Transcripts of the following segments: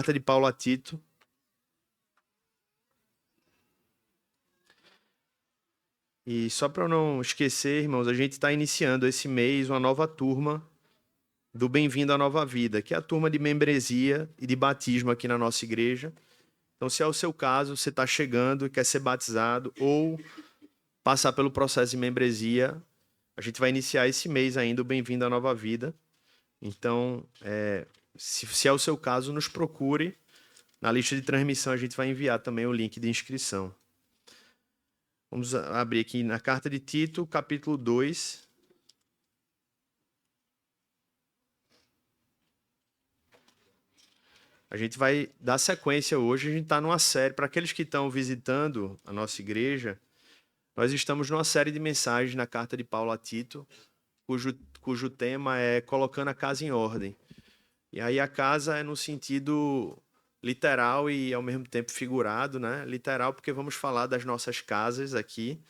Carta de Paulo a Tito. E só para eu não esquecer, irmãos, a gente está iniciando esse mês uma nova turma do Bem-vindo à Nova Vida, que é a turma de membresia e de batismo aqui na nossa igreja. Então, se é o seu caso, você está chegando e quer ser batizado ou passar pelo processo de membresia, a gente vai iniciar esse mês ainda o Bem-vindo à Nova Vida. Então, se é o seu caso, nos procure. Na lista de transmissão, a gente vai enviar também o link de inscrição. Vamos abrir aqui na carta de Tito, capítulo 2. A gente vai dar sequência hoje. A gente está numa série. Para aqueles que estão visitando a nossa igreja, nós estamos numa série de mensagens na carta de Paulo a Tito, cujo tema é colocando a casa em ordem. E aí a casa é no sentido literal e ao mesmo tempo figurado, né? Literal porque vamos falar das nossas casas aqui,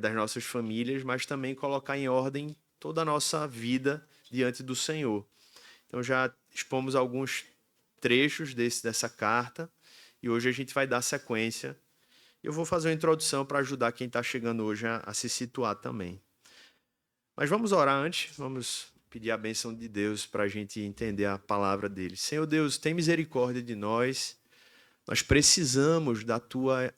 das nossas famílias, mas também colocar em ordem toda a nossa vida diante do Senhor. Então já expomos alguns trechos dessa carta e hoje a gente vai dar sequência. Eu vou fazer uma introdução para ajudar quem está chegando hoje a se situar também. Mas vamos orar antes, vamos pedir a bênção de Deus para a gente entender a palavra dele. Senhor Deus, tem misericórdia de nós. Nós precisamos da tua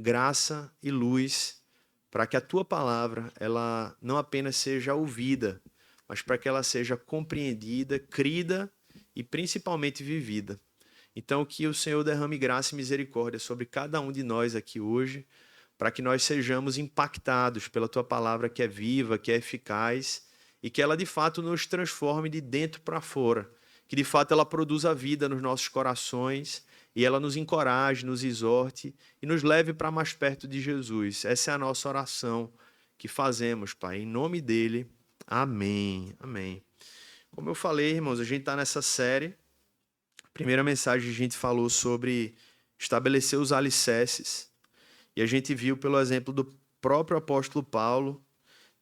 graça e luz para que a tua palavra ela não apenas seja ouvida, mas para que ela seja compreendida, crida e principalmente vivida. Então, que o Senhor derrame graça e misericórdia sobre cada um de nós aqui hoje, para que nós sejamos impactados pela tua palavra que é viva, que é eficaz e que ela de fato nos transforme de dentro para fora, que de fato ela produza vida nos nossos corações e ela nos encoraje, nos exorte e nos leve para mais perto de Jesus. Essa é a nossa oração que fazemos, Pai, em nome dele. Amém. Amém. Como eu falei, irmãos, a gente está nessa série. Primeira mensagem a gente falou sobre estabelecer os alicerces e a gente viu pelo exemplo do próprio apóstolo Paulo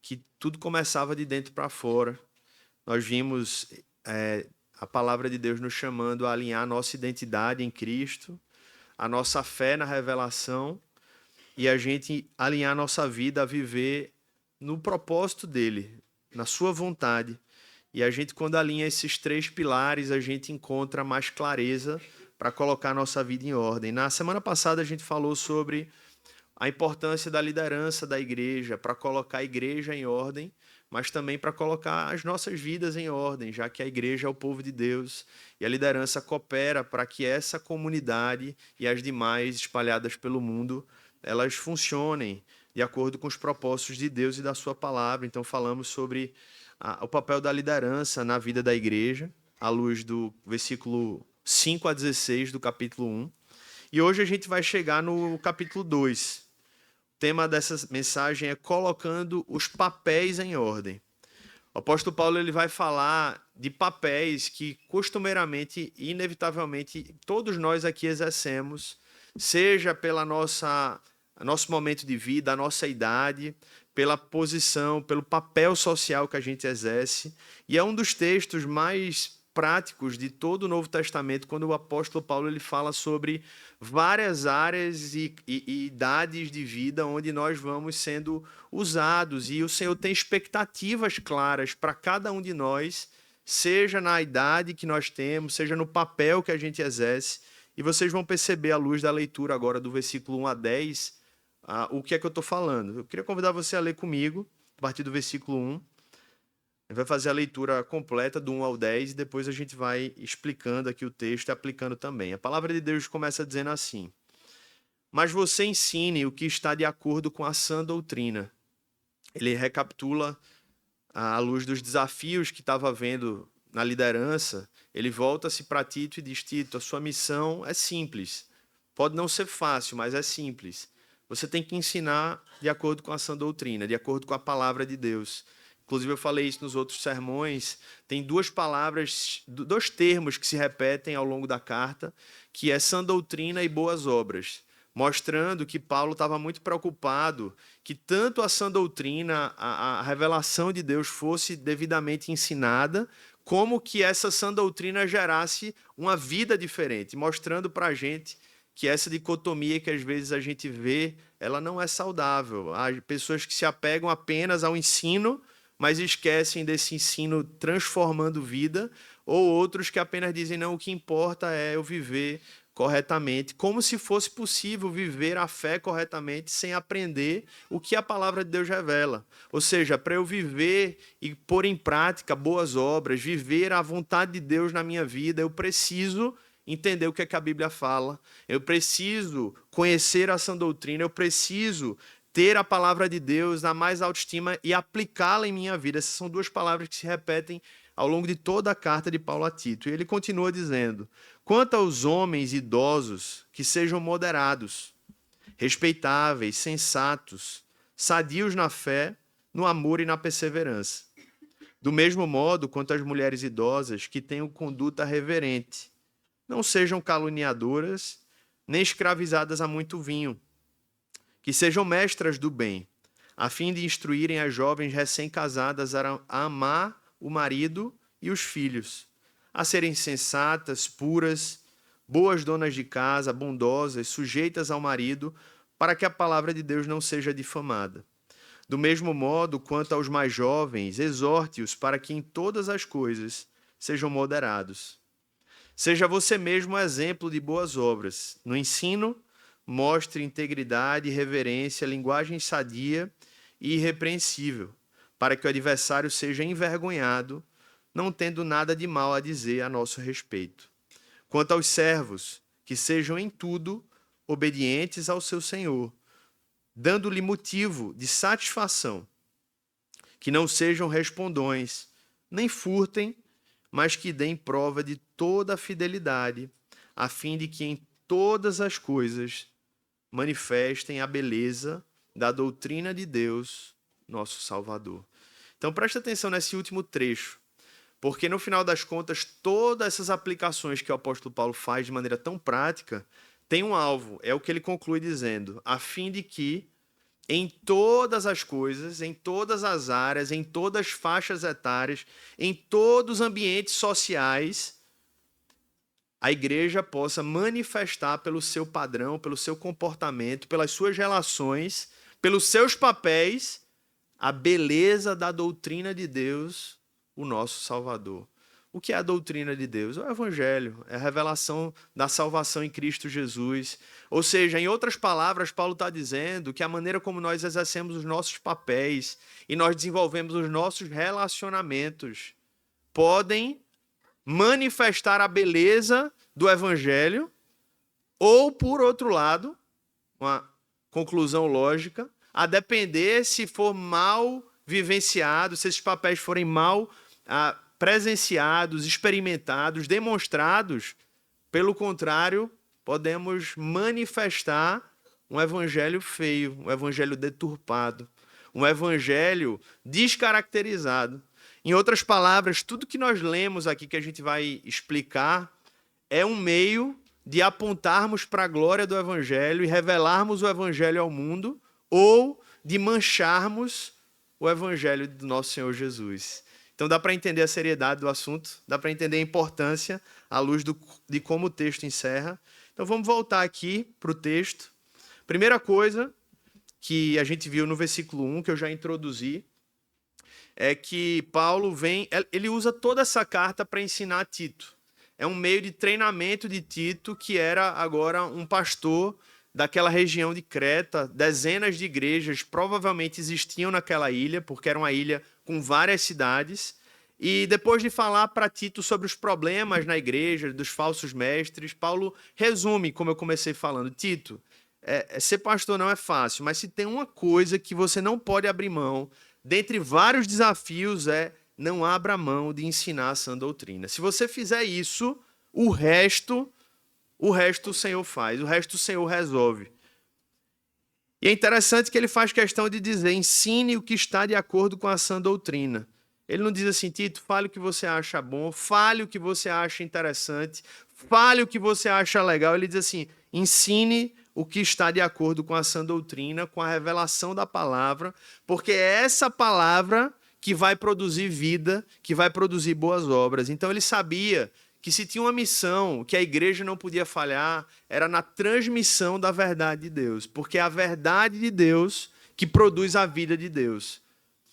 que tudo começava de dentro para fora. Nós vimos a palavra de Deus nos chamando a alinhar a nossa identidade em Cristo, a nossa fé na revelação e a gente alinhar a nossa vida a viver no propósito dele, na sua vontade. E a gente, quando alinha esses três pilares, a gente encontra mais clareza para colocar a nossa vida em ordem. Na semana passada a gente falou sobre a importância da liderança da igreja, para colocar a igreja em ordem, mas também para colocar as nossas vidas em ordem, já que a igreja é o povo de Deus e a liderança coopera para que essa comunidade e as demais espalhadas pelo mundo, elas funcionem de acordo com os propósitos de Deus e da sua palavra. Então falamos sobre o papel da liderança na vida da igreja, à luz do versículo 5 a 16 do capítulo 1. E hoje a gente vai chegar no capítulo 2. O tema dessa mensagem é colocando os papéis em ordem. O apóstolo Paulo ele vai falar de papéis que costumeiramente e inevitavelmente todos nós aqui exercemos, seja pela nosso momento de vida, a nossa idade, pela posição, pelo papel social que a gente exerce. E é um dos textos mais práticos de todo o Novo Testamento, quando o apóstolo Paulo ele fala sobre várias áreas e idades de vida onde nós vamos sendo usados. E o Senhor tem expectativas claras para cada um de nós, seja na idade que nós temos, seja no papel que a gente exerce. E vocês vão perceber à luz da leitura agora do versículo 1 a 10, o que é que eu estou falando. Eu queria convidar você a ler comigo, a partir do versículo 1. A gente vai fazer a leitura completa do 1 ao 10 e depois a gente vai explicando aqui o texto e aplicando também. A palavra de Deus começa dizendo assim: mas você ensine o que está de acordo com a sã doutrina. Ele recapitula à luz dos desafios que estava vendo na liderança. Ele volta-se para Tito e diz: Tito, a sua missão é simples. Pode não ser fácil, mas é simples. Você tem que ensinar de acordo com a sã doutrina, de acordo com a palavra de Deus. Inclusive, eu falei isso nos outros sermões. Tem duas palavras, dois termos que se repetem ao longo da carta, que é sã doutrina e boas obras, mostrando que Paulo estava muito preocupado que tanto a sã doutrina, a revelação de Deus fosse devidamente ensinada, como que essa sã doutrina gerasse uma vida diferente, mostrando para a gente que essa dicotomia que às vezes a gente vê, ela não é saudável. Há pessoas que se apegam apenas ao ensino, mas esquecem desse ensino transformando vida, ou outros que apenas dizem, não, o que importa é eu viver corretamente, como se fosse possível viver a fé corretamente sem aprender o que a palavra de Deus revela. Ou seja, para eu viver e pôr em prática boas obras, viver a vontade de Deus na minha vida, eu preciso entender o que é que a Bíblia fala, eu preciso conhecer a sã doutrina, eu preciso ter a palavra de Deus na mais autoestima e aplicá-la em minha vida. Essas são duas palavras que se repetem ao longo de toda a carta de Paulo a Tito. E ele continua dizendo, quanto aos homens idosos, que sejam moderados, respeitáveis, sensatos, sadios na fé, no amor e na perseverança. Do mesmo modo, quanto às mulheres idosas, que tenham conduta reverente, não sejam caluniadoras, nem escravizadas a muito vinho, que sejam mestras do bem, a fim de instruírem as jovens recém-casadas a amar o marido e os filhos, a serem sensatas, puras, boas donas de casa, bondosas, sujeitas ao marido, para que a palavra de Deus não seja difamada. Do mesmo modo, quanto aos mais jovens, exorte-os para que em todas as coisas sejam moderados. Seja você mesmo exemplo de boas obras. No ensino, mostre integridade, reverência, linguagem sadia e irrepreensível, para que o adversário seja envergonhado, não tendo nada de mal a dizer a nosso respeito. Quanto aos servos, que sejam em tudo obedientes ao seu Senhor, dando-lhe motivo de satisfação, que não sejam respondões, nem furtem, mas que deem prova de toda a fidelidade, a fim de que em todas as coisas manifestem a beleza da doutrina de Deus, nosso Salvador. Então preste atenção nesse último trecho, porque no final das contas, todas essas aplicações que o apóstolo Paulo faz de maneira tão prática, tem um alvo, é o que ele conclui dizendo, a fim de que em todas as coisas, em todas as áreas, em todas as faixas etárias, em todos os ambientes sociais, a igreja possa manifestar pelo seu padrão, pelo seu comportamento, pelas suas relações, pelos seus papéis, a beleza da doutrina de Deus, o nosso Salvador. O que é a doutrina de Deus? É o Evangelho, é a revelação da salvação em Cristo Jesus. Ou seja, em outras palavras, Paulo está dizendo que a maneira como nós exercemos os nossos papéis e nós desenvolvemos os nossos relacionamentos podem manifestar a beleza do Evangelho ou, por outro lado, uma conclusão lógica, a depender se for mal vivenciado, se esses papéis forem mal presenciados, experimentados, demonstrados, pelo contrário, podemos manifestar um evangelho feio, um evangelho deturpado, um evangelho descaracterizado. Em outras palavras, tudo que nós lemos aqui, que a gente vai explicar, é um meio de apontarmos para a glória do evangelho e revelarmos o evangelho ao mundo, ou de mancharmos o evangelho do nosso Senhor Jesus. Então dá para entender a seriedade do assunto, dá para entender a importância à luz de como o texto encerra. Então vamos voltar aqui para o texto. Primeira coisa que a gente viu no versículo 1, que eu já introduzi, é que Paulo ele usa toda essa carta para ensinar a Tito. É um meio de treinamento de Tito, que era agora um pastor daquela região de Creta. Dezenas de igrejas provavelmente existiam naquela ilha, porque era uma ilha com várias cidades. E depois de falar para Tito sobre os problemas na igreja, dos falsos mestres, Paulo resume, como eu comecei falando. Tito, ser pastor não é fácil, mas se tem uma coisa que você não pode abrir mão, dentre vários desafios, não abra mão de ensinar a sã doutrina. Se você fizer isso, o resto o Senhor faz, o resto o Senhor resolve. E é interessante que ele faz questão de dizer, ensine o que está de acordo com a sã doutrina. Ele não diz assim, Tito, fale o que você acha bom, fale o que você acha interessante, fale o que você acha legal. Ele diz assim, ensine o que está de acordo com a sã doutrina, com a revelação da palavra, porque é essa palavra que vai produzir vida, que vai produzir boas obras. Então ele sabia que se tinha uma missão que a igreja não podia falhar, era na transmissão da verdade de Deus, porque é a verdade de Deus que produz a vida de Deus.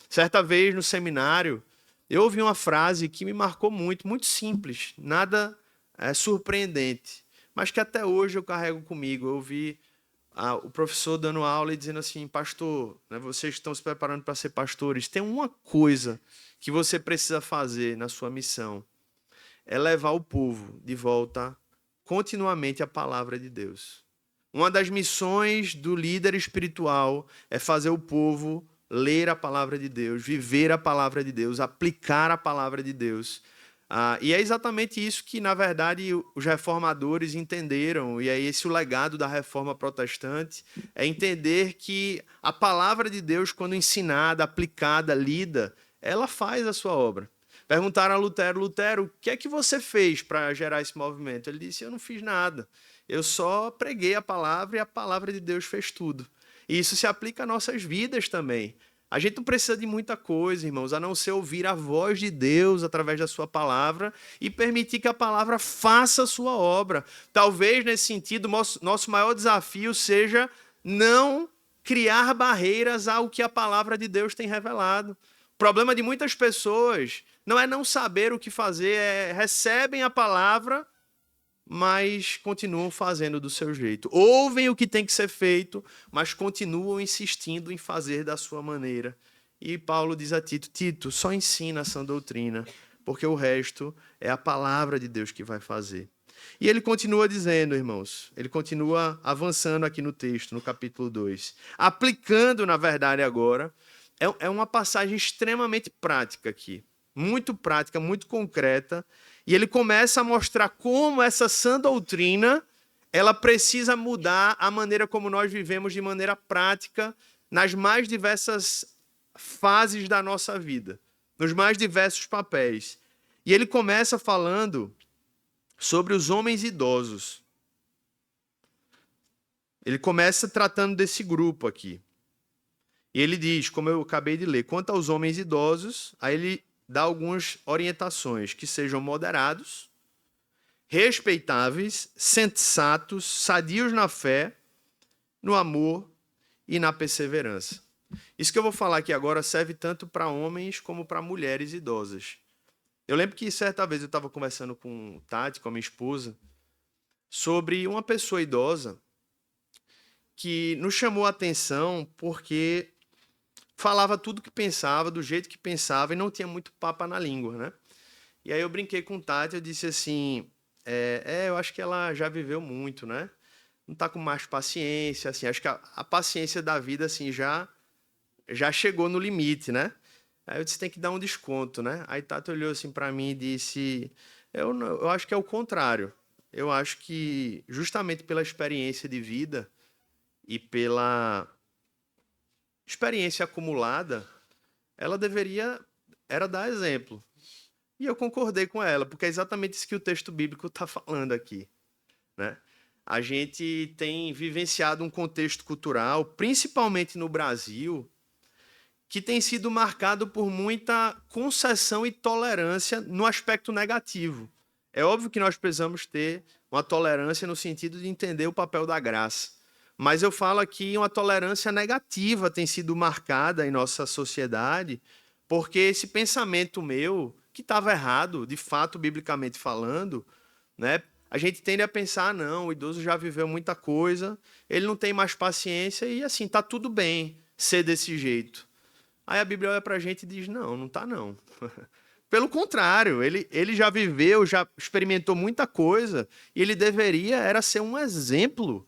Certa vez no seminário, eu ouvi uma frase que me marcou muito, muito simples, nada surpreendente, mas que até hoje eu carrego comigo. Eu ouvi o professor dando aula e dizendo assim: pastor, né, vocês estão se preparando para ser pastores, tem uma coisa que você precisa fazer na sua missão, é levar o povo de volta continuamente à palavra de Deus. Uma das missões do líder espiritual é fazer o povo ler a palavra de Deus, viver a palavra de Deus, aplicar a palavra de Deus. E é exatamente isso que, na verdade, os reformadores entenderam, e é esse o legado da reforma protestante, é entender que a palavra de Deus, quando ensinada, aplicada, lida, ela faz a sua obra. Perguntaram a Lutero: Lutero, o que é que você fez para gerar esse movimento? Ele disse: eu não fiz nada, eu só preguei a palavra e a palavra de Deus fez tudo. E isso se aplica a nossas vidas também. A gente não precisa de muita coisa, irmãos, a não ser ouvir a voz de Deus através da sua palavra e permitir que a palavra faça a sua obra. Talvez, nesse sentido, nosso maior desafio seja não criar barreiras ao que a palavra de Deus tem revelado. O problema de muitas pessoas não é não saber o que fazer, recebem a palavra, mas continuam fazendo do seu jeito. Ouvem o que tem que ser feito, mas continuam insistindo em fazer da sua maneira. E Paulo diz a Tito: Tito, só ensina essa doutrina, porque o resto é a palavra de Deus que vai fazer. E ele continua dizendo, irmãos, ele continua avançando aqui no texto, no capítulo 2, aplicando, na verdade, agora, é uma passagem extremamente prática aqui, muito prática, muito concreta, e ele começa a mostrar como essa sã doutrina ela precisa mudar a maneira como nós vivemos de maneira prática nas mais diversas fases da nossa vida, nos mais diversos papéis. E ele começa falando sobre os homens idosos. Ele começa tratando desse grupo aqui. E ele diz, como eu acabei de ler, quanto aos homens idosos, aí ele dá algumas orientações: que sejam moderados, respeitáveis, sensatos, sadios na fé, no amor e na perseverança. Isso que eu vou falar aqui agora serve tanto para homens como para mulheres idosas. Eu lembro que certa vez eu estava conversando com Tati, com a minha esposa, sobre uma pessoa idosa que nos chamou a atenção porque falava tudo que pensava, do jeito que pensava, e não tinha muito papo na língua, né? E aí eu brinquei com Tati, eu disse assim, eu acho que ela já viveu muito, né? Não tá com mais paciência, assim, acho que a paciência da vida, assim, já chegou no limite, né? Aí eu disse: tem que dar um desconto, né? Aí Tati olhou assim para mim e disse: eu acho que é o contrário. Eu acho que justamente pela experiência de vida e pela experiência acumulada, ela era dar exemplo. E eu concordei com ela, porque é exatamente isso que o texto bíblico está falando aqui, né? A gente tem vivenciado um contexto cultural, principalmente no Brasil, que tem sido marcado por muita concessão e tolerância no aspecto negativo. É óbvio que nós precisamos ter uma tolerância no sentido de entender o papel da graça. Mas eu falo aqui, uma tolerância negativa tem sido marcada em nossa sociedade, porque esse pensamento meu, que estava errado, de fato, biblicamente falando, né? A gente tende a pensar: não, o idoso já viveu muita coisa, ele não tem mais paciência e assim, tá tudo bem ser desse jeito. Aí a Bíblia olha pra gente e diz: não, não tá não. Pelo contrário, ele já viveu, já experimentou muita coisa, e ele deveria ser um exemplo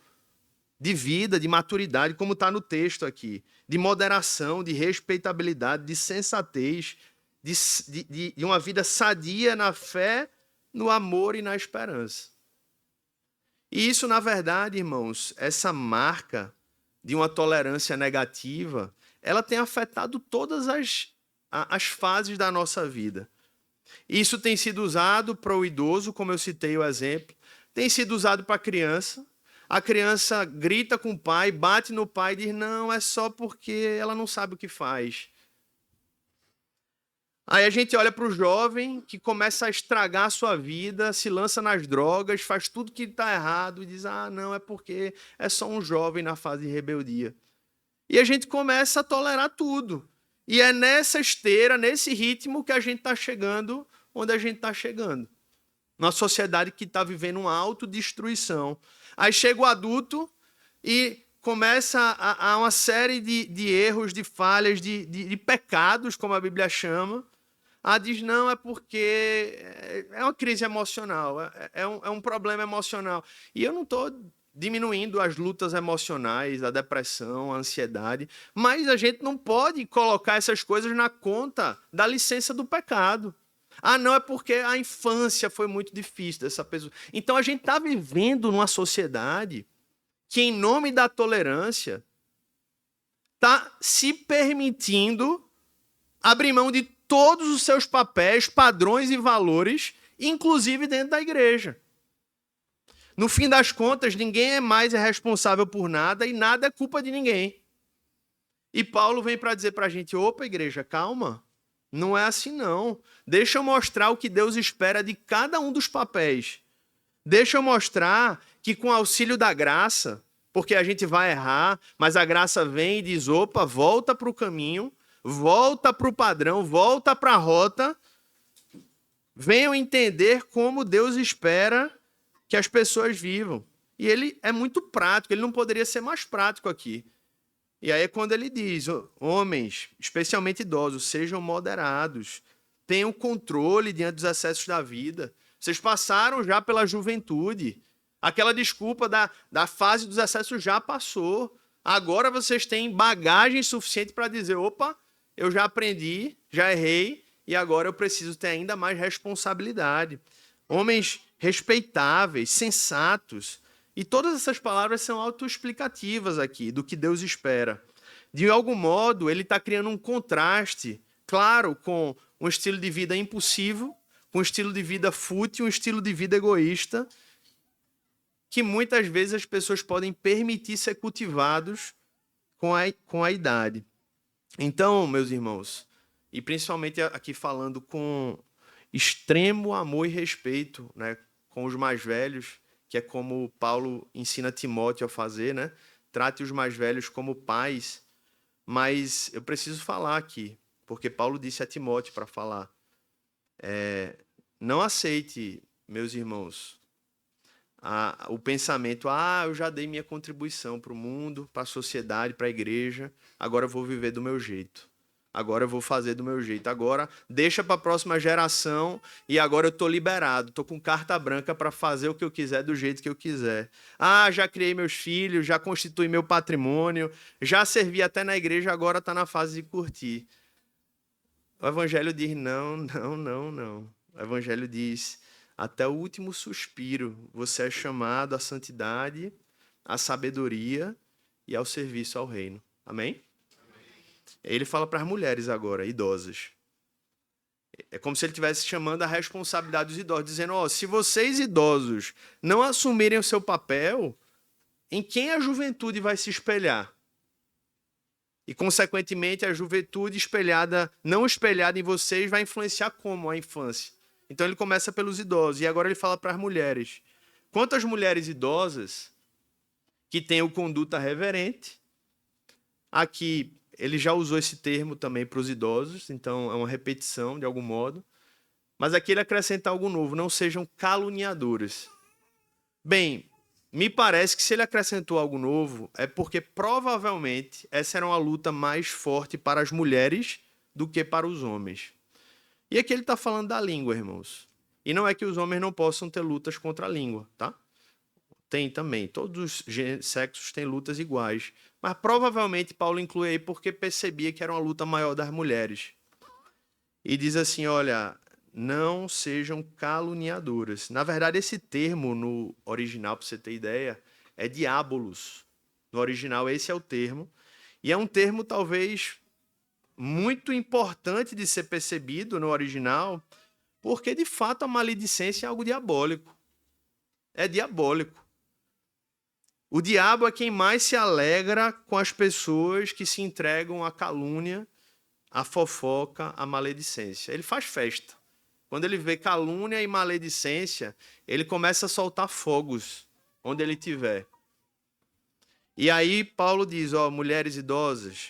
de vida, de maturidade, como está no texto aqui, de moderação, de respeitabilidade, de sensatez, de uma vida sadia na fé, no amor e na esperança. E isso, na verdade, irmãos, essa marca de uma tolerância negativa, ela tem afetado todas as fases da nossa vida. Isso tem sido usado para o idoso, como eu citei o exemplo, tem sido usado para a criança. A criança grita com o pai, bate no pai e diz: não, é só porque ela não sabe o que faz. Aí a gente olha para o jovem que começa a estragar a sua vida, se lança nas drogas, faz tudo que está errado e diz: ah, não, é porque é só um jovem na fase de rebeldia. E a gente começa a tolerar tudo. E é nessa esteira, nesse ritmo que a gente está chegando onde a gente está chegando. Numa sociedade que está vivendo uma autodestruição. Aí chega o adulto e começa a uma série de erros, de falhas, de pecados, como a Bíblia chama. Diz, não, é porque é uma crise emocional, é um problema emocional. E eu não estou diminuindo as lutas emocionais, a depressão, a ansiedade, mas a gente não pode colocar essas coisas na conta da licença do pecado. Não, é porque a infância foi muito difícil dessa pessoa. Então a gente está vivendo numa sociedade que, em nome da tolerância, está se permitindo abrir mão de todos os seus papéis, padrões e valores, inclusive dentro da igreja. No fim das contas, ninguém é mais responsável por nada e nada é culpa de ninguém. E Paulo vem para dizer para a gente: opa, igreja, calma. Não é assim, não. Deixa eu mostrar o que Deus espera de cada um dos papéis. Deixa eu mostrar que, com o auxílio da graça, porque a gente vai errar, mas a graça vem e diz: opa, volta para o caminho, volta para o padrão, volta para a rota. Venham entender como Deus espera que as pessoas vivam. E ele é muito prático, ele não poderia ser mais prático aqui. E aí é quando ele diz: homens, especialmente idosos, sejam moderados, tenham controle diante dos excessos da vida. Vocês passaram já pela juventude. Aquela desculpa da fase dos excessos já passou. Agora vocês têm bagagem suficiente para dizer: opa, eu já aprendi, já errei, e agora eu preciso ter ainda mais responsabilidade. Homens respeitáveis, sensatos. E todas essas palavras são autoexplicativas aqui do que Deus espera. De algum modo, ele está criando um contraste, claro, com um estilo de vida impulsivo, com um estilo de vida fútil, um estilo de vida egoísta, que muitas vezes as pessoas podem permitir ser cultivados com a idade. Então, meus irmãos, e principalmente aqui falando com extremo amor e respeito, né, com os mais velhos, que é como Paulo ensina Timóteo a fazer, né? Trate os mais velhos como pais. Mas eu preciso falar aqui, porque Paulo disse a Timóteo para falar: não aceite, meus irmãos, o pensamento: eu já dei minha contribuição para o mundo, para a sociedade, para a igreja, agora eu vou viver do meu jeito. Agora eu vou fazer do meu jeito. Agora deixa para a próxima geração e agora eu estou liberado. Estou com carta branca para fazer o que eu quiser do jeito que eu quiser. Já criei meus filhos, já constituí meu patrimônio, já servi até na igreja, agora está na fase de curtir. O Evangelho diz: não, não, não, não. O Evangelho diz: até o último suspiro você é chamado à santidade, à sabedoria e ao serviço ao reino. Amém? Ele fala para as mulheres agora, idosas. É como se ele estivesse chamando a responsabilidade dos idosos, dizendo: se vocês idosos não assumirem o seu papel, em quem a juventude vai se espelhar? E, consequentemente, a juventude não espelhada em vocês vai influenciar como a infância. Então ele começa pelos idosos. E agora ele fala para as mulheres. Quantas mulheres idosas que tenham conduta reverente, aqui ele já usou esse termo também para os idosos, então é uma repetição de algum modo. Mas aqui ele acrescenta algo novo: não sejam caluniadoras. Bem, me parece que se ele acrescentou algo novo, é porque provavelmente essa era uma luta mais forte para as mulheres do que para os homens. E aqui ele está falando da língua, irmãos. E não é que os homens não possam ter lutas contra a língua, tá? Tem também. Todos os sexos têm lutas iguais. Mas provavelmente Paulo inclui aí porque percebia que era uma luta maior das mulheres. E diz assim: olha, não sejam caluniadoras. Na verdade, esse termo no original, para você ter ideia, é diabolos. No original, esse é o termo. E é um termo talvez muito importante de ser percebido no original, porque de fato a maledicência é algo diabólico. É diabólico. O diabo é quem mais se alegra com as pessoas que se entregam à calúnia, a fofoca, a maledicência. Ele faz festa. Quando ele vê calúnia e maledicência, ele começa a soltar fogos onde ele estiver. E aí Paulo diz, ó, mulheres idosas,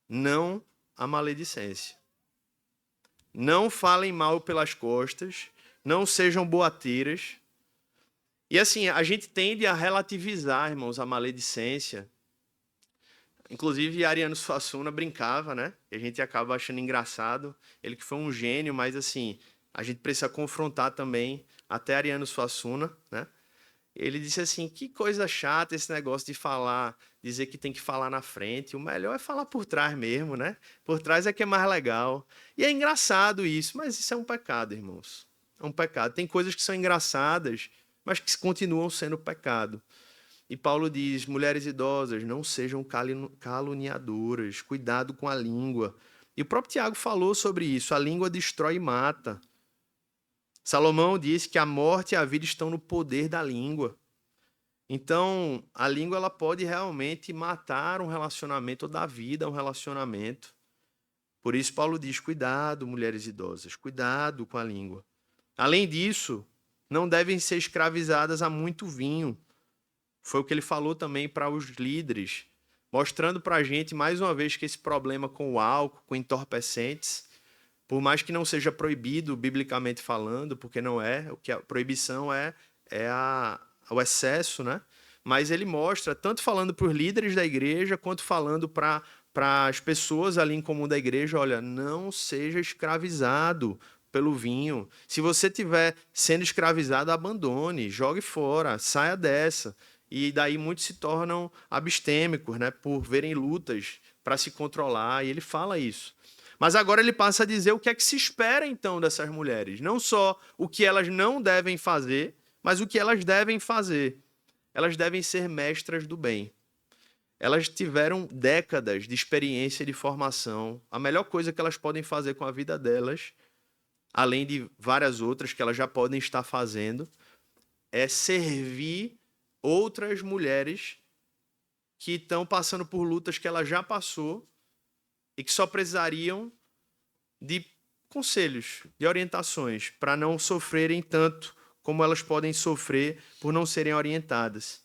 não a maledicência. Não falem mal pelas costas, não sejam boateiras. E assim, a gente tende a relativizar, irmãos, a maledicência. Inclusive, Ariano Suassuna brincava, né? E a gente acaba achando engraçado. Ele que foi um gênio, mas assim, a gente precisa confrontar também até Ariano Suassuna, né? Ele disse assim, que coisa chata esse negócio de falar, dizer que tem que falar na frente. O melhor é falar por trás mesmo, né? Por trás é que é mais legal. E é engraçado isso, mas isso é um pecado, irmãos. É um pecado. Tem coisas que são engraçadas, mas que continuam sendo pecado. E Paulo diz, mulheres idosas, não sejam caluniadoras, cuidado com a língua. E o próprio Tiago falou sobre isso, a língua destrói e mata. Salomão disse que a morte e a vida estão no poder da língua. Então, a língua ela pode realmente matar um relacionamento ou dar vida a um relacionamento. Por isso, Paulo diz, cuidado, mulheres idosas, cuidado com a língua. Além disso, não devem ser escravizadas a muito vinho. Foi o que ele falou também para os líderes, mostrando para a gente, mais uma vez, que esse problema com o álcool, com entorpecentes, por mais que não seja proibido, biblicamente falando, porque não é, o que a proibição é o excesso, né? Mas ele mostra, tanto falando para os líderes da igreja, quanto falando para as pessoas ali em comum da igreja, olha, não seja escravizado pelo vinho. Se você estiver sendo escravizado, abandone, jogue fora, saia dessa. E daí muitos se tornam abstêmicos, né? Por verem lutas para se controlar, e ele fala isso. Mas agora ele passa a dizer o que é que se espera então dessas mulheres. Não só o que elas não devem fazer, mas o que elas devem fazer. Elas devem ser mestras do bem. Elas tiveram décadas de experiência e de formação. A melhor coisa que elas podem fazer com a vida delas, além de várias outras que elas já podem estar fazendo, é servir outras mulheres que estão passando por lutas que ela já passou e que só precisariam de conselhos, de orientações, para não sofrerem tanto como elas podem sofrer por não serem orientadas.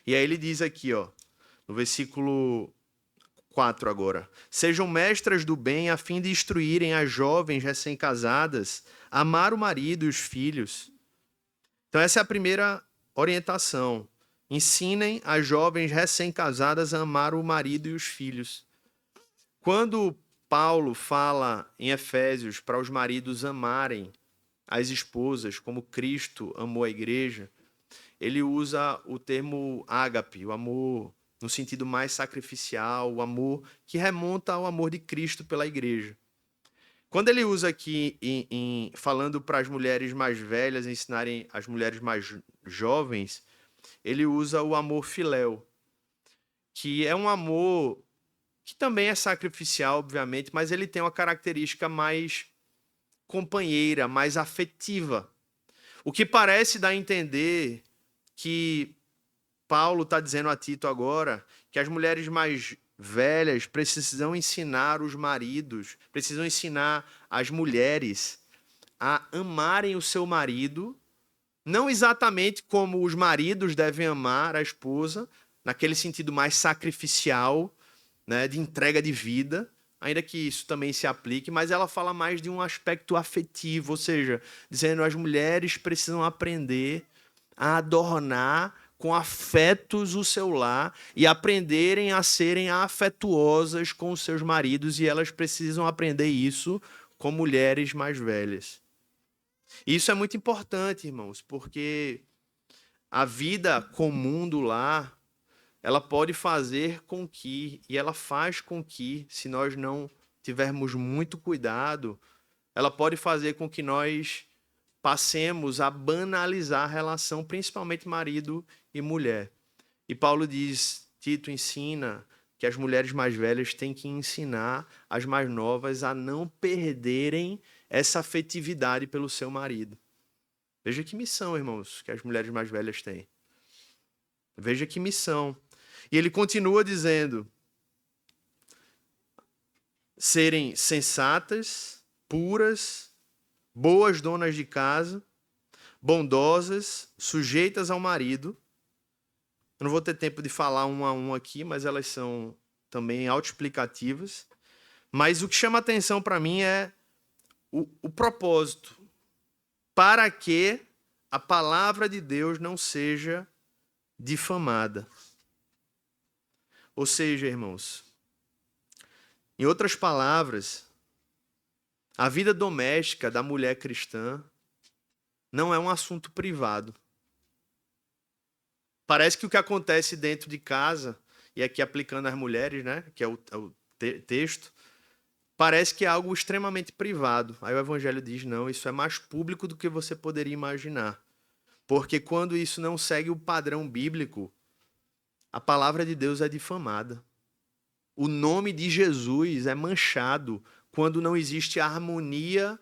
E aí ele diz aqui, ó, no versículo 4 agora, sejam mestras do bem a fim de instruírem as jovens recém-casadas a amar o marido e os filhos. Então essa é a primeira orientação. Ensinem as jovens recém-casadas a amar o marido e os filhos. Quando Paulo fala em Efésios para os maridos amarem as esposas como Cristo amou a igreja, ele usa o termo ágape, o amor no sentido mais sacrificial, o amor que remonta ao amor de Cristo pela igreja. Quando ele usa aqui, falando para as mulheres mais velhas ensinarem as mulheres mais jovens, ele usa o amor filéu, que é um amor que também é sacrificial, obviamente, mas ele tem uma característica mais companheira, mais afetiva. O que parece dar a entender que Paulo está dizendo a Tito agora que as mulheres mais velhas precisam ensinar os maridos, precisam ensinar as mulheres a amarem o seu marido, não exatamente como os maridos devem amar a esposa, naquele sentido mais sacrificial, né, de entrega de vida, ainda que isso também se aplique, mas ela fala mais de um aspecto afetivo, ou seja, dizendo que as mulheres precisam aprender a adornar com afetos o seu lar e aprenderem a serem afetuosas com os seus maridos, e elas precisam aprender isso com mulheres mais velhas. E isso é muito importante, irmãos, porque a vida comum do lar, ela pode fazer com que, e ela faz com que, se nós não tivermos muito cuidado, ela pode fazer com que nós passemos a banalizar a relação, principalmente marido e mulher. E Paulo diz, Tito ensina que as mulheres mais velhas têm que ensinar as mais novas a não perderem essa afetividade pelo seu marido. Veja que missão, irmãos, que as mulheres mais velhas têm. Veja que missão. E ele continua dizendo, serem sensatas, puras, boas donas de casa, bondosas, sujeitas ao marido. Eu não vou ter tempo de falar um a um aqui, mas elas são também autoexplicativas. Mas o que chama atenção para mim é o propósito. Para que a palavra de Deus não seja difamada. Ou seja, irmãos, em outras palavras, a vida doméstica da mulher cristã não é um assunto privado. Parece que o que acontece dentro de casa, e aqui aplicando às mulheres, né, que é o texto, parece que é algo extremamente privado. Aí o Evangelho diz, não, isso é mais público do que você poderia imaginar. Porque quando isso não segue o padrão bíblico, a palavra de Deus é difamada. O nome de Jesus é manchado quando não existe harmonia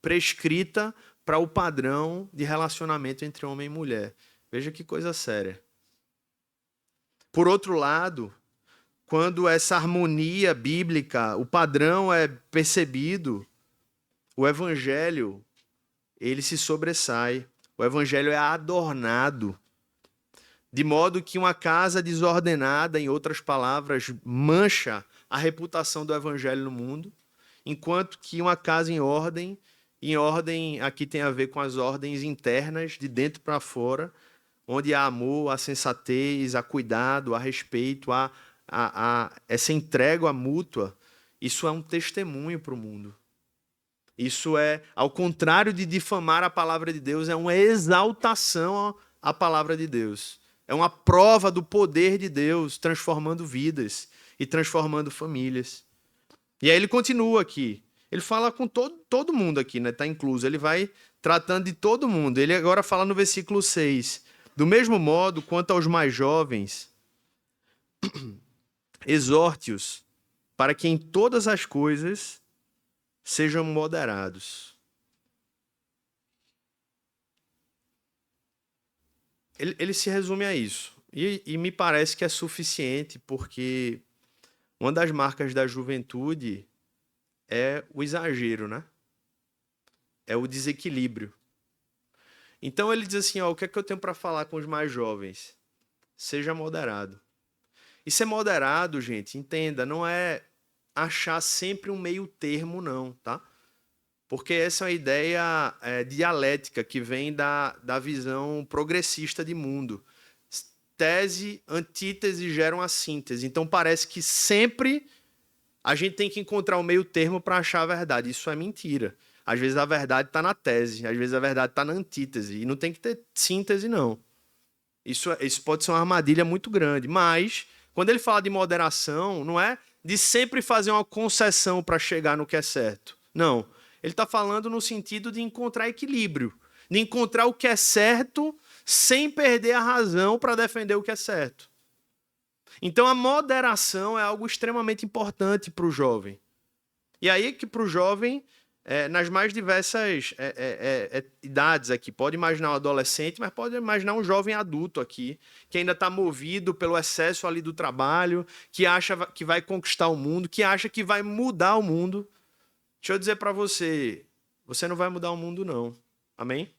prescrita para o padrão de relacionamento entre homem e mulher. Veja que coisa séria. Por outro lado, quando essa harmonia bíblica, o padrão é percebido, o evangelho, ele se sobressai. O evangelho é adornado. De modo que uma casa desordenada, em outras palavras, mancha a reputação do evangelho no mundo, enquanto que uma casa em ordem aqui tem a ver com as ordens internas, de dentro para fora, onde há amor, há sensatez, há cuidado, há respeito, há essa entrega mútua. Isso é um testemunho para o mundo. Isso é, ao contrário de difamar a palavra de Deus, é uma exaltação à palavra de Deus. É uma prova do poder de Deus transformando vidas e transformando famílias. E aí ele continua aqui. Ele fala com todo mundo aqui, né? Está incluso. Ele vai tratando de todo mundo. Ele agora fala no versículo 6. Do mesmo modo, quanto aos mais jovens, exorte-os para que em todas as coisas sejam moderados. Ele se resume a isso. E me parece que é suficiente, porque uma das marcas da juventude é o exagero, né? É o desequilíbrio. Então ele diz assim, ó, o que é que eu tenho para falar com os mais jovens? Seja moderado. E ser moderado, gente, entenda, não é achar sempre um meio termo, não, tá? Porque essa é uma ideia dialética que vem da visão progressista de mundo. Tese, antítese geram a síntese. Então parece que sempre a gente tem que encontrar um meio termo para achar a verdade. Isso é mentira. Às vezes a verdade está na tese, às vezes a verdade está na antítese. E não tem que ter síntese, não. Isso pode ser uma armadilha muito grande. Mas, quando ele fala de moderação, não é de sempre fazer uma concessão para chegar no que é certo. Não. Ele está falando no sentido de encontrar equilíbrio. De encontrar o que é certo sem perder a razão para defender o que é certo. Então, a moderação é algo extremamente importante para o jovem. E aí que para o jovem, nas mais diversas idades aqui, pode imaginar um adolescente, mas pode imaginar um jovem adulto aqui, que ainda está movido pelo excesso ali do trabalho, que acha que vai conquistar o mundo, que acha que vai mudar o mundo. Deixa eu dizer para você, você não vai mudar o mundo não. Amém?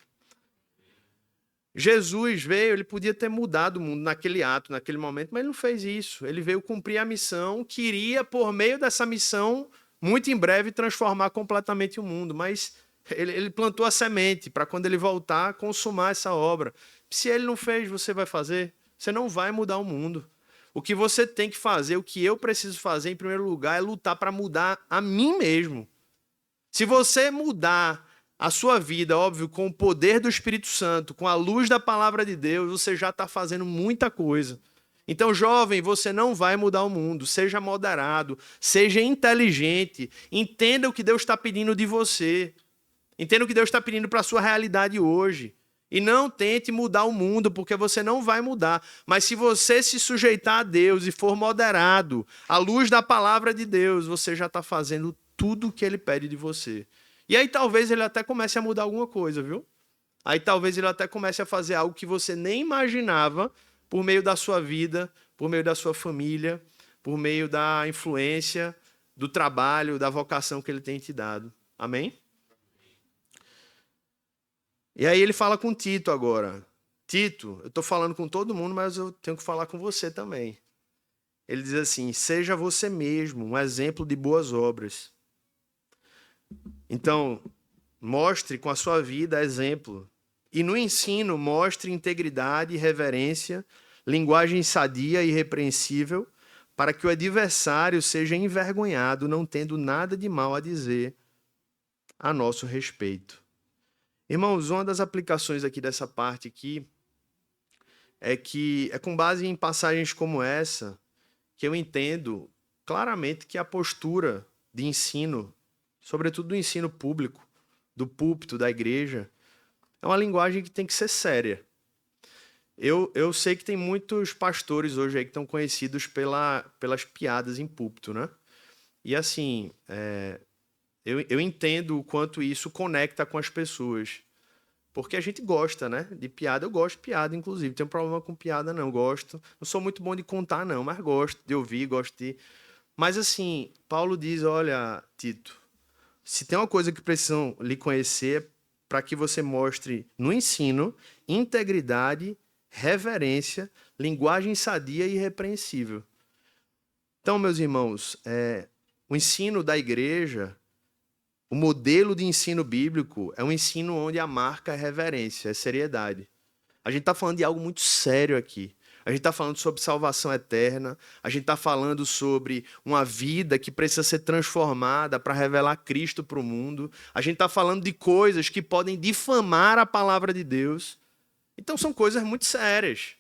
Jesus veio, ele podia ter mudado o mundo naquele ato, naquele momento, mas ele não fez isso. Ele veio cumprir a missão, queria, por meio dessa missão, muito em breve, transformar completamente o mundo. Mas ele plantou a semente para, quando ele voltar, consumar essa obra. Se ele não fez, você vai fazer? Você não vai mudar o mundo. O que você tem que fazer, o que eu preciso fazer, em primeiro lugar, é lutar para mudar a mim mesmo. Se você mudar a sua vida, óbvio, com o poder do Espírito Santo, com a luz da palavra de Deus, você já está fazendo muita coisa. Então, jovem, você não vai mudar o mundo. Seja moderado, seja inteligente, entenda o que Deus está pedindo de você. Entenda o que Deus está pedindo para a sua realidade hoje. E não tente mudar o mundo, porque você não vai mudar. Mas se você se sujeitar a Deus e for moderado, à luz da palavra de Deus, você já está fazendo tudo o que Ele pede de você. E aí talvez ele até comece a mudar alguma coisa, viu? Aí talvez ele até comece a fazer algo que você nem imaginava por meio da sua vida, por meio da sua família, por meio da influência do trabalho, da vocação que ele tem te dado. Amém? E aí ele fala com Tito agora. Tito, eu estou falando com todo mundo, mas eu tenho que falar com você também. Ele diz assim: seja você mesmo um exemplo de boas obras. Então, mostre com a sua vida exemplo. E no ensino, mostre integridade, reverência, linguagem sadia e irrepreensível, para que o adversário seja envergonhado, não tendo nada de mal a dizer a nosso respeito. Irmãos, uma das aplicações aqui dessa parte aqui é que é com base em passagens como essa que eu entendo claramente que a postura de ensino, sobretudo do ensino público, do púlpito da igreja, é uma linguagem que tem que ser séria. Eu sei que tem muitos pastores hoje aí que estão conhecidos pelas piadas em púlpito, né? E assim, eu entendo o quanto isso conecta com as pessoas. Porque a gente gosta, né? De piada. Eu gosto de piada, inclusive. Não tenho problema com piada, não. Gosto. Não sou muito bom de contar, não, mas gosto de ouvir, gosto de... Mas assim, Paulo diz, olha, Tito, se tem uma coisa que precisam lhe conhecer para que você mostre no ensino integridade, reverência, linguagem sadia e irrepreensível. Então, meus irmãos, o ensino da igreja, o modelo de ensino bíblico é um ensino onde a marca é reverência, é seriedade. A gente está falando de algo muito sério aqui. A gente está falando sobre salvação eterna. A gente está falando sobre uma vida que precisa ser transformada para revelar Cristo para o mundo. A gente está falando de coisas que podem difamar a palavra de Deus. Então são coisas muito sérias.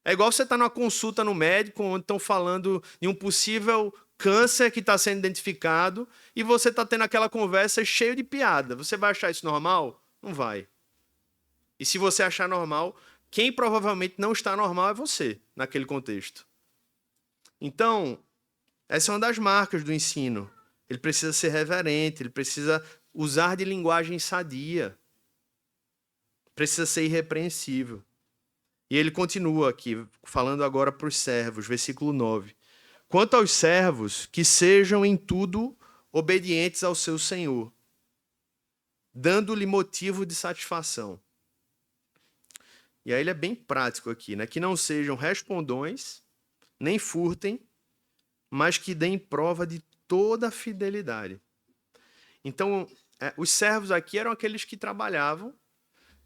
É igual você estar numa consulta no médico onde estão falando de um possível câncer que está sendo identificado e você está tendo aquela conversa cheia de piada. Você vai achar isso normal? Não vai. E se você achar normal, quem provavelmente não está normal é você, naquele contexto. Então, essa é uma das marcas do ensino. Ele precisa ser reverente, ele precisa usar de linguagem sadia, precisa ser irrepreensível. E ele continua aqui, falando agora para os servos, versículo 9. Quanto aos servos, que sejam em tudo obedientes ao seu senhor, dando-lhe motivo de satisfação. E aí ele é bem prático aqui, né? Que não sejam respondões, nem furtem, mas que deem prova de toda a fidelidade. Então, os servos aqui eram aqueles que trabalhavam,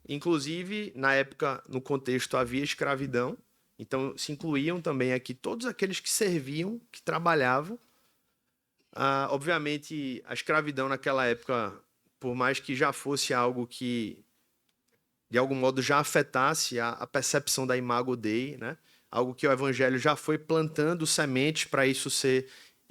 inclusive, na época, no contexto, havia escravidão, então se incluíam também aqui todos aqueles que serviam, que trabalhavam. Obviamente, a escravidão naquela época, por mais que já fosse algo que de algum modo já afetasse a percepção da imago Dei, né? Algo que o evangelho já foi plantando sementes para isso ser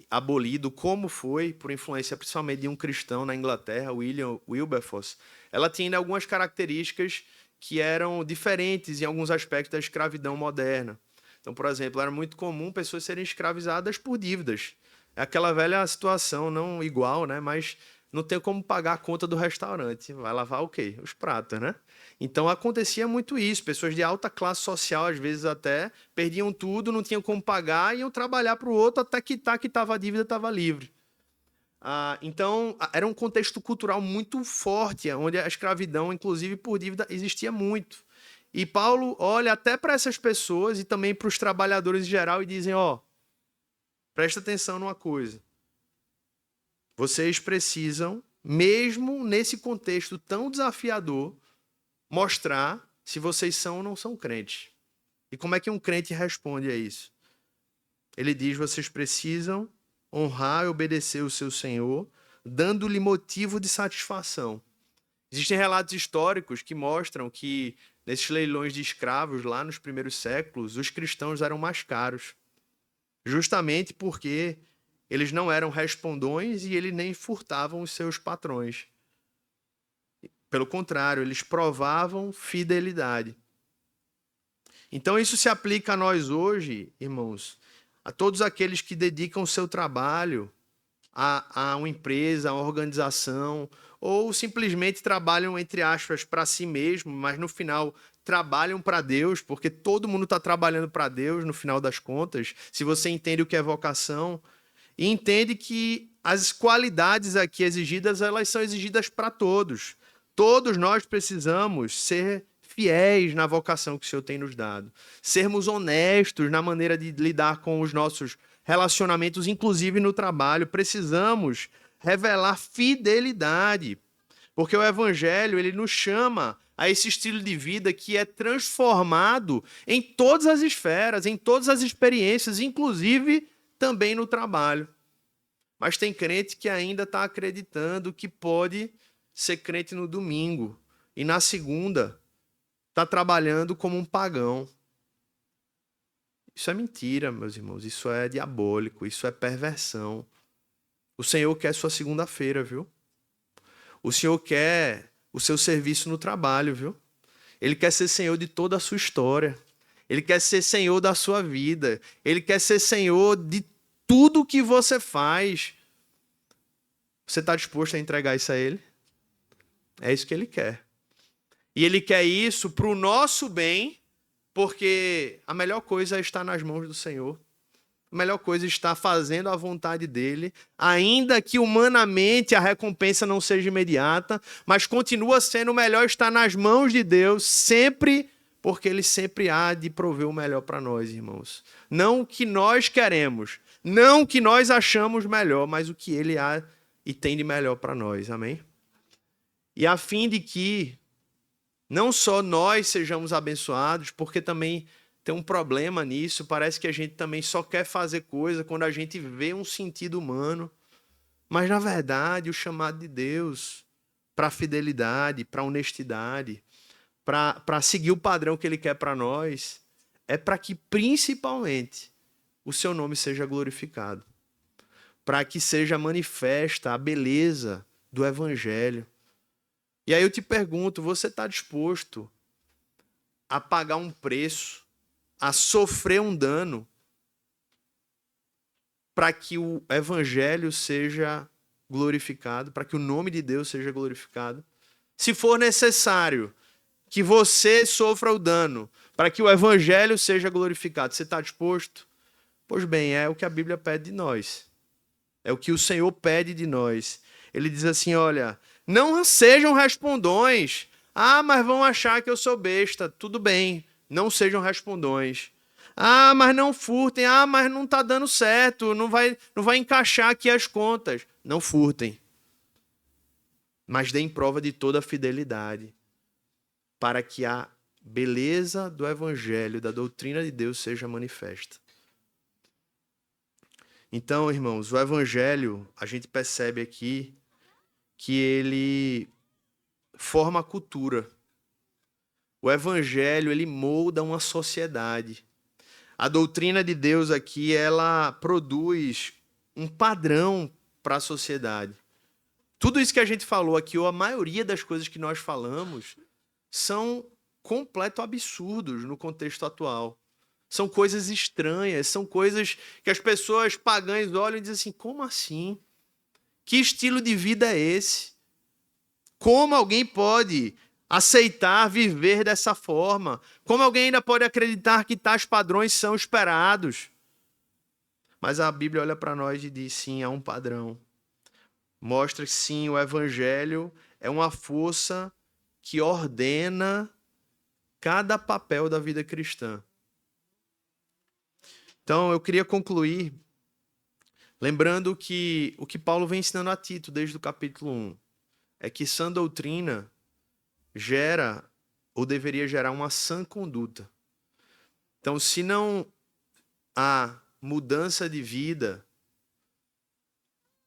abolido, como foi, por influência principalmente de um cristão na Inglaterra, William Wilberforce. Ela tinha algumas características que eram diferentes em alguns aspectos da escravidão moderna. Então, por exemplo, era muito comum pessoas serem escravizadas por dívidas. É aquela velha situação, não igual, né? Mas não tem como pagar a conta do restaurante. Vai lavar o quê? Os pratos, né? Então acontecia muito isso. Pessoas de alta classe social, às vezes até, perdiam tudo, não tinham como pagar, iam trabalhar para o outro até quitar que estava a dívida, estava livre. Então, era um contexto cultural muito forte, onde a escravidão, inclusive por dívida, existia muito. E Paulo olha até para essas pessoas e também para os trabalhadores em geral e dizem, presta atenção numa coisa. Vocês precisam, mesmo nesse contexto tão desafiador, mostrar se vocês são ou não são crentes. E como é que um crente responde a isso? Ele diz, vocês precisam honrar e obedecer o seu Senhor, dando-lhe motivo de satisfação. Existem relatos históricos que mostram que, nesses leilões de escravos, lá nos primeiros séculos, os cristãos eram mais caros. Justamente porque eles não eram respondões e eles nem furtavam os seus patrões. Pelo contrário, eles provavam fidelidade. Então isso se aplica a nós hoje, irmãos, a todos aqueles que dedicam o seu trabalho a uma empresa, a uma organização, ou simplesmente trabalham, entre aspas, para si mesmo, mas no final trabalham para Deus, porque todo mundo está trabalhando para Deus no final das contas, se você entende o que é vocação. e entende que as qualidades aqui exigidas, elas são exigidas para todos. Todos nós precisamos ser fiéis na vocação que o Senhor tem nos dado. Sermos honestos na maneira de lidar com os nossos relacionamentos, inclusive no trabalho. Precisamos revelar fidelidade, porque o Evangelho ele nos chama a esse estilo de vida que é transformado em todas as esferas, em todas as experiências, inclusive também no trabalho. Mas tem crente que ainda está acreditando que pode ser crente no domingo e na segunda está trabalhando como um pagão. Isso é mentira, meus irmãos. Isso é diabólico, isso é perversão. O Senhor quer sua segunda-feira, viu? O Senhor quer o seu serviço no trabalho, viu? Ele quer ser Senhor de toda a sua história. Ele quer ser Senhor da sua vida. Ele quer ser Senhor de tudo que você faz. Você está disposto a entregar isso a Ele? É isso que Ele quer. E Ele quer isso para o nosso bem, porque a melhor coisa é estar nas mãos do Senhor. A melhor coisa é estar fazendo a vontade dEle, ainda que humanamente a recompensa não seja imediata, mas continua sendo melhor estar nas mãos de Deus sempre, porque Ele sempre há de prover o melhor para nós, irmãos. Não o que nós queremos, não o que nós achamos melhor, mas o que Ele há e tem de melhor para nós, amém? E a fim de que não só nós sejamos abençoados, porque também tem um problema nisso, parece que a gente também só quer fazer coisa quando a gente vê um sentido humano, mas na verdade o chamado de Deus para a fidelidade, para a honestidade, para seguir o padrão que Ele quer para nós, é para que principalmente o seu nome seja glorificado, para que seja manifesta a beleza do Evangelho. E aí eu te pergunto, você está disposto a pagar um preço, a sofrer um dano, para que o Evangelho seja glorificado, para que o nome de Deus seja glorificado? Se for necessário que você sofra o dano, para que o Evangelho seja glorificado, você está disposto? Pois bem, é o que a Bíblia pede de nós. É o que o Senhor pede de nós. Ele diz assim, olha, não sejam respondões. Ah, mas vão achar que eu sou besta. Tudo bem, não sejam respondões. Ah, mas não furtem. Ah, mas não está dando certo. Não vai encaixar aqui as contas. Não furtem. Mas deem prova de toda a fidelidade, para que a beleza do Evangelho, da doutrina de Deus seja manifesta. Então, irmãos, o Evangelho, a gente percebe aqui que ele forma a cultura. O Evangelho, ele molda uma sociedade. A doutrina de Deus aqui, ela produz um padrão para a sociedade. Tudo isso que a gente falou aqui, ou a maioria das coisas que nós falamos, são completo absurdos no contexto atual. São coisas estranhas, são coisas que as pessoas pagãs olham e dizem assim, como assim? Que estilo de vida é esse? Como alguém pode aceitar viver dessa forma? Como alguém ainda pode acreditar que tais padrões são esperados? Mas a Bíblia olha para nós e diz, sim, há um padrão. Mostra que sim, o Evangelho é uma força que ordena cada papel da vida cristã. Então, eu queria concluir lembrando que o que Paulo vem ensinando a Tito desde o capítulo 1 é que sã doutrina gera ou deveria gerar uma sã conduta. Então, se não há mudança de vida,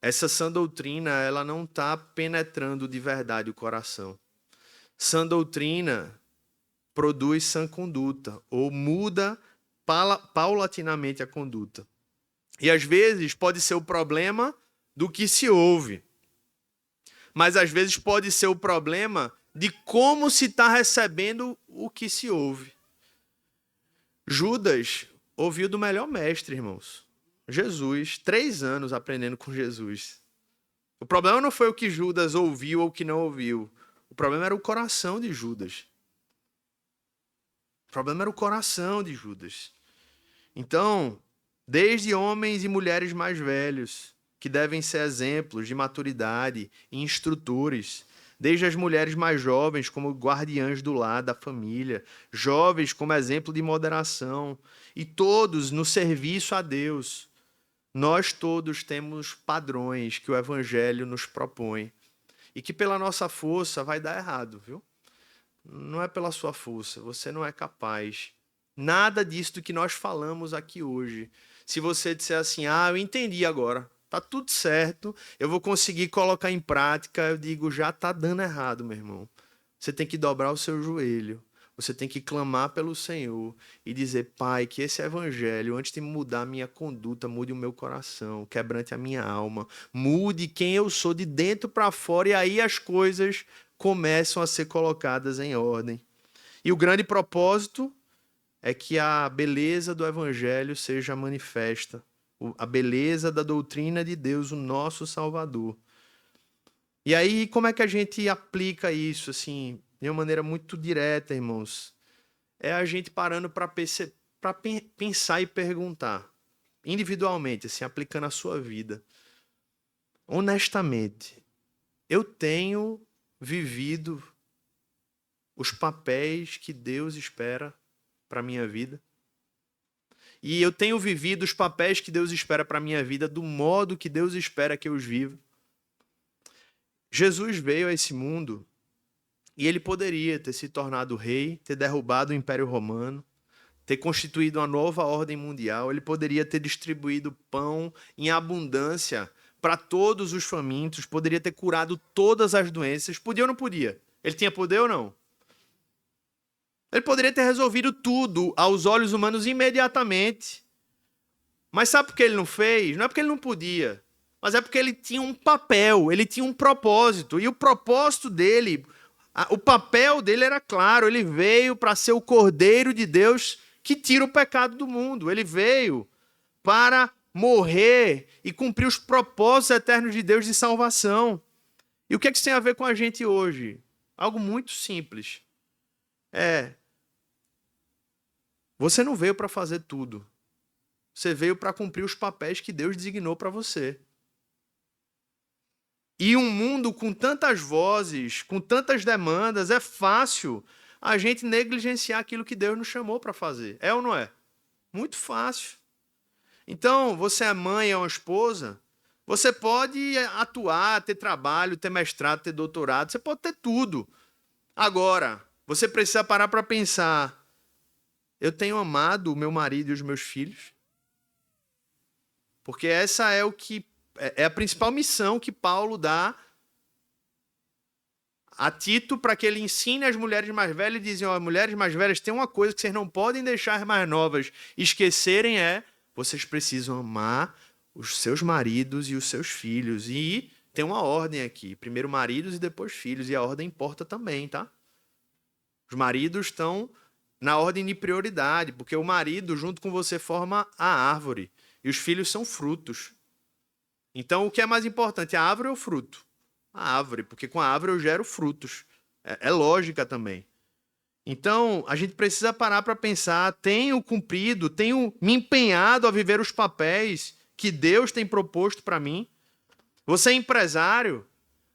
essa sã doutrina ela não está penetrando de verdade o coração. Sã doutrina produz sã conduta ou muda paulatinamente a conduta. E às vezes pode ser o problema do que se ouve, mas às vezes pode ser o problema de como se está recebendo o que se ouve. Judas ouviu do melhor mestre, irmãos. Jesus, 3 anos aprendendo com Jesus. O problema não foi o que Judas ouviu ou o que não ouviu. O problema era o coração de Judas. O problema era o coração de Judas. Então, desde homens e mulheres mais velhos, que devem ser exemplos de maturidade e instrutores, desde as mulheres mais jovens como guardiãs do lar, da família, jovens como exemplo de moderação, e todos no serviço a Deus. Nós todos temos padrões que o Evangelho nos propõe e que pela nossa força vai dar errado, viu? Não é pela sua força, você não é capaz. Nada disso do que nós falamos aqui hoje. Se você disser assim, eu entendi agora, tá tudo certo, eu vou conseguir colocar em prática, eu digo, já tá dando errado, meu irmão. Você tem que dobrar o seu joelho, você tem que clamar pelo Senhor e dizer, Pai, que esse evangelho, antes de mudar a minha conduta, mude o meu coração, quebrante a minha alma, mude quem eu sou de dentro para fora, e aí as coisas começam a ser colocadas em ordem. E o grande propósito é que a beleza do evangelho seja manifesta, a beleza da doutrina de Deus, o nosso Salvador. E aí, como é que a gente aplica isso, assim, de uma maneira muito direta, irmãos? É a gente parando para pensar e perguntar, individualmente, assim, aplicando a sua vida. Honestamente, eu tenho vivido os papéis que Deus espera para a minha vida? E eu tenho vivido os papéis que Deus espera para a minha vida do modo que Deus espera que eu os viva? Jesus veio a esse mundo e ele poderia ter se tornado rei, ter derrubado o Império Romano, ter constituído uma nova ordem mundial, ele poderia ter distribuído pão em abundância para todos os famintos, poderia ter curado todas as doenças. Podia ou não podia? Ele tinha poder ou não? Ele poderia ter resolvido tudo aos olhos humanos imediatamente. Mas sabe por que ele não fez? Não é porque ele não podia, mas é porque ele tinha um papel, ele tinha um propósito. E o propósito dele, o papel dele era claro. Ele veio para ser o Cordeiro de Deus que tira o pecado do mundo. Ele veio para morrer e cumprir os propósitos eternos de Deus de salvação. E o que isso tem a ver com a gente hoje? Algo muito simples. Você não veio para fazer tudo. Você veio para cumprir os papéis que Deus designou para você. E um mundo com tantas vozes, com tantas demandas, é fácil a gente negligenciar aquilo que Deus nos chamou para fazer. É ou não é? Muito fácil. Então, você é mãe, é uma esposa, você pode atuar, ter trabalho, ter mestrado, ter doutorado, você pode ter tudo. Agora, você precisa parar para pensar, eu tenho amado o meu marido e os meus filhos? Porque essa é a principal missão que Paulo dá a Tito para que ele ensine as mulheres mais velhas e dizem, mulheres mais velhas, tem uma coisa que vocês não podem deixar as mais novas esquecerem, vocês precisam amar os seus maridos e os seus filhos. E tem uma ordem aqui, primeiro maridos e depois filhos, e a ordem importa também, tá? Os maridos estão na ordem de prioridade, porque o marido junto com você forma a árvore. E os filhos são frutos. Então, o que é mais importante, a árvore ou o fruto? A árvore, porque com a árvore eu gero frutos. É lógica também. Então, a gente precisa parar para pensar, tenho cumprido, tenho me empenhado a viver os papéis que Deus tem proposto para mim? Você é empresário?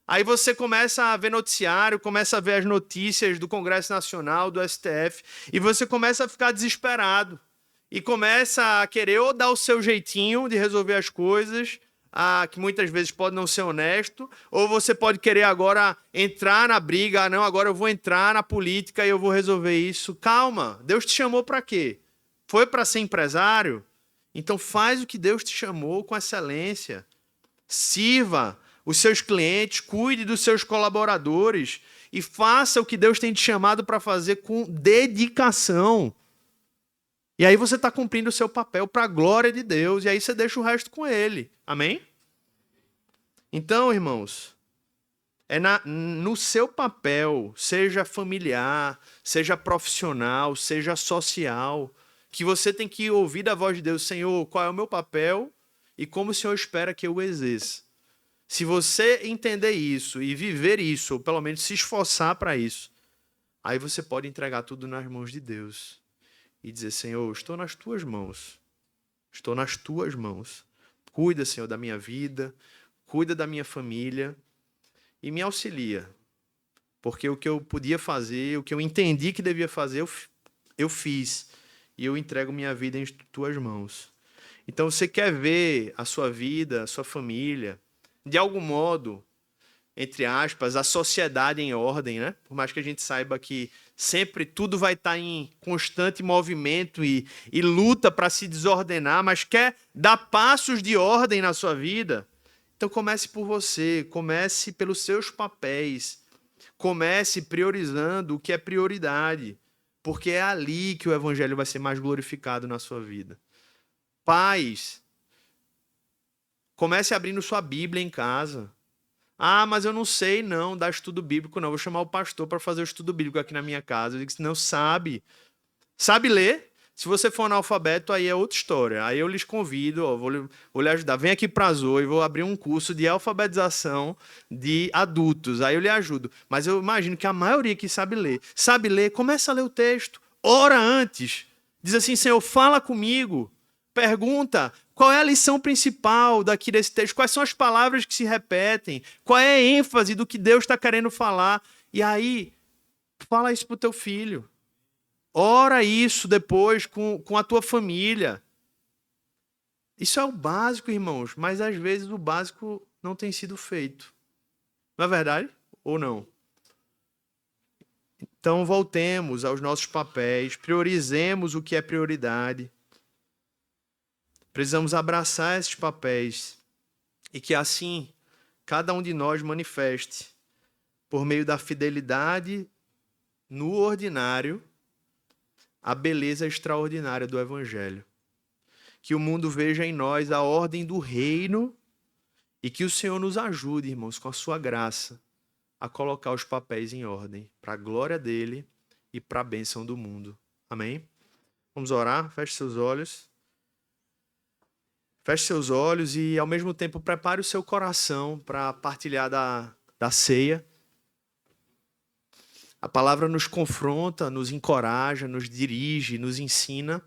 Aí você começa a ver noticiário, começa a ver as notícias do Congresso Nacional, do STF, e você começa a ficar desesperado. E começa a querer ou dar o seu jeitinho de resolver as coisas, que muitas vezes pode não ser honesto, ou você pode querer agora entrar na briga, não, agora eu vou entrar na política e eu vou resolver isso. Calma, Deus te chamou para quê? Foi para ser empresário? Então faz o que Deus te chamou com excelência. Sirva os seus clientes, cuide dos seus colaboradores e faça o que Deus tem te chamado para fazer com dedicação. E aí você está cumprindo o seu papel para a glória de Deus, e aí você deixa o resto com Ele. Amém? Então, irmãos, no seu papel, seja familiar, seja profissional, seja social, que você tem que ouvir da voz de Deus, Senhor, qual é o meu papel e como o Senhor espera que eu o exerça. Se você entender isso e viver isso, ou pelo menos se esforçar para isso, aí você pode entregar tudo nas mãos de Deus e dizer, Senhor, estou nas tuas mãos. Estou nas tuas mãos. Cuida, Senhor, da minha vida, cuida da minha família e me auxilia. Porque o que eu podia fazer, o que eu entendi que devia fazer, eu fiz. E eu entrego minha vida em tuas mãos. Então, você quer ver a sua vida, a sua família, de algum modo, entre aspas, a sociedade em ordem, né? Por mais que a gente saiba que sempre tudo vai estar em constante movimento e luta para se desordenar, mas quer dar passos de ordem na sua vida, então comece por você, comece pelos seus papéis, comece priorizando o que é prioridade, porque é ali que o evangelho vai ser mais glorificado na sua vida. Pais, comece abrindo sua Bíblia em casa. Ah, mas eu não sei não dar estudo bíblico, não. Vou chamar o pastor para fazer o estudo bíblico aqui na minha casa. Eu digo, não sabe. Sabe ler? Se você for analfabeto, aí é outra história. Aí eu lhes convido, ó, vou lhe ajudar. Vem aqui para a Zoe, vou abrir um curso de alfabetização de adultos. Aí eu lhe ajudo. Mas eu imagino que a maioria que sabe ler, começa a ler o texto. Ora antes. Diz assim, Senhor, fala comigo. Pergunta, qual é a lição principal daqui desse texto? Quais são as palavras que se repetem? Qual é a ênfase do que Deus está querendo falar? E aí, fala isso para o teu filho. Ora isso depois com a tua família. Isso é o básico, irmãos, mas às vezes o básico não tem sido feito. Não é verdade? Ou não? Então voltemos aos nossos papéis, priorizemos o que é prioridade. Precisamos abraçar esses papéis e que assim cada um de nós manifeste, por meio da fidelidade no ordinário, a beleza extraordinária do Evangelho. Que o mundo veja em nós a ordem do reino e que o Senhor nos ajude, irmãos, com a sua graça, a colocar os papéis em ordem, para a glória dele e para a bênção do mundo. Amém? Vamos orar? Feche seus olhos. Feche seus olhos e, ao mesmo tempo, prepare o seu coração para partilhar da ceia. A palavra nos confronta, nos encoraja, nos dirige, nos ensina.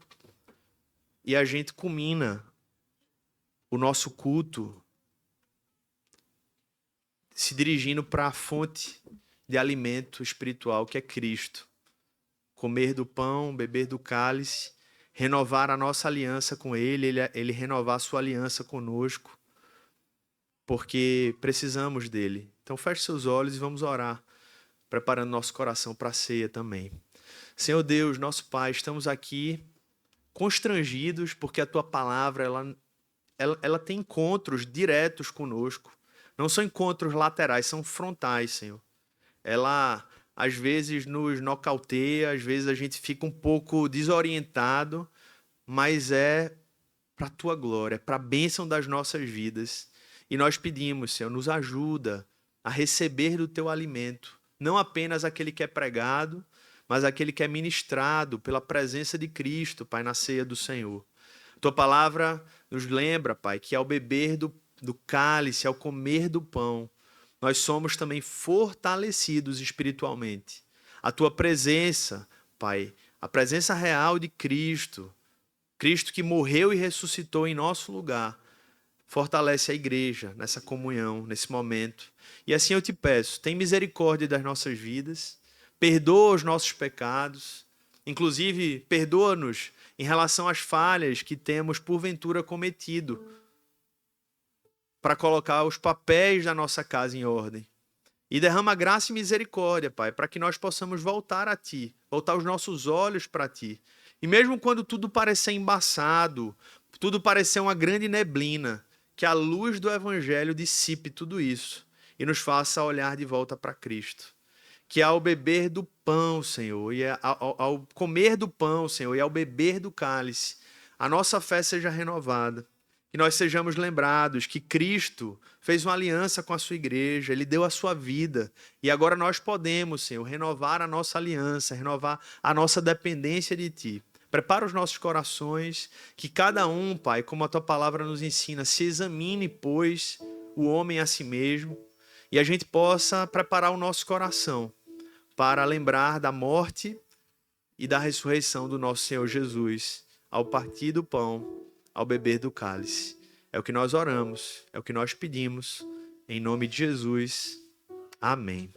E a gente culmina o nosso culto se dirigindo para a fonte de alimento espiritual, que é Cristo. Comer do pão, beber do cálice, renovar a nossa aliança com Ele renovar a sua aliança conosco, porque precisamos dele. Então feche seus olhos e vamos orar, preparando nosso coração para a ceia também. Senhor Deus, nosso Pai, estamos aqui constrangidos, porque a Tua palavra ela tem encontros diretos conosco. Não são encontros laterais, são frontais, Senhor. Ela às vezes nos nocauteia, às vezes a gente fica um pouco desorientado, mas é para a Tua glória, para a bênção das nossas vidas. E nós pedimos, Senhor, nos ajuda a receber do Teu alimento, não apenas aquele que é pregado, mas aquele que é ministrado pela presença de Cristo, Pai, na ceia do Senhor. Tua palavra nos lembra, Pai, que ao beber do cálice, ao comer do pão, nós somos também fortalecidos espiritualmente. A Tua presença, Pai, a presença real de Cristo, Cristo que morreu e ressuscitou em nosso lugar, fortalece a igreja nessa comunhão, nesse momento. E assim eu te peço, tem misericórdia das nossas vidas, perdoa os nossos pecados, inclusive perdoa-nos em relação às falhas que temos porventura cometido, para colocar os papéis da nossa casa em ordem. E derrama graça e misericórdia, Pai, para que nós possamos voltar a Ti, voltar os nossos olhos para Ti. E mesmo quando tudo parecer embaçado, tudo parecer uma grande neblina, que a luz do Evangelho dissipe tudo isso e nos faça olhar de volta para Cristo. Que ao beber do pão, Senhor, e ao comer do pão, Senhor, e ao beber do cálice, a nossa fé seja renovada. Que nós sejamos lembrados que Cristo fez uma aliança com a sua igreja, Ele deu a sua vida, e agora nós podemos, Senhor, renovar a nossa aliança, renovar a nossa dependência de Ti. Prepara os nossos corações, que cada um, Pai, como a Tua palavra nos ensina, se examine, pois, o homem a si mesmo, e a gente possa preparar o nosso coração para lembrar da morte e da ressurreição do nosso Senhor Jesus, ao partir do pão, ao beber do cálice. É o que nós oramos, é o que nós pedimos, em nome de Jesus. Amém.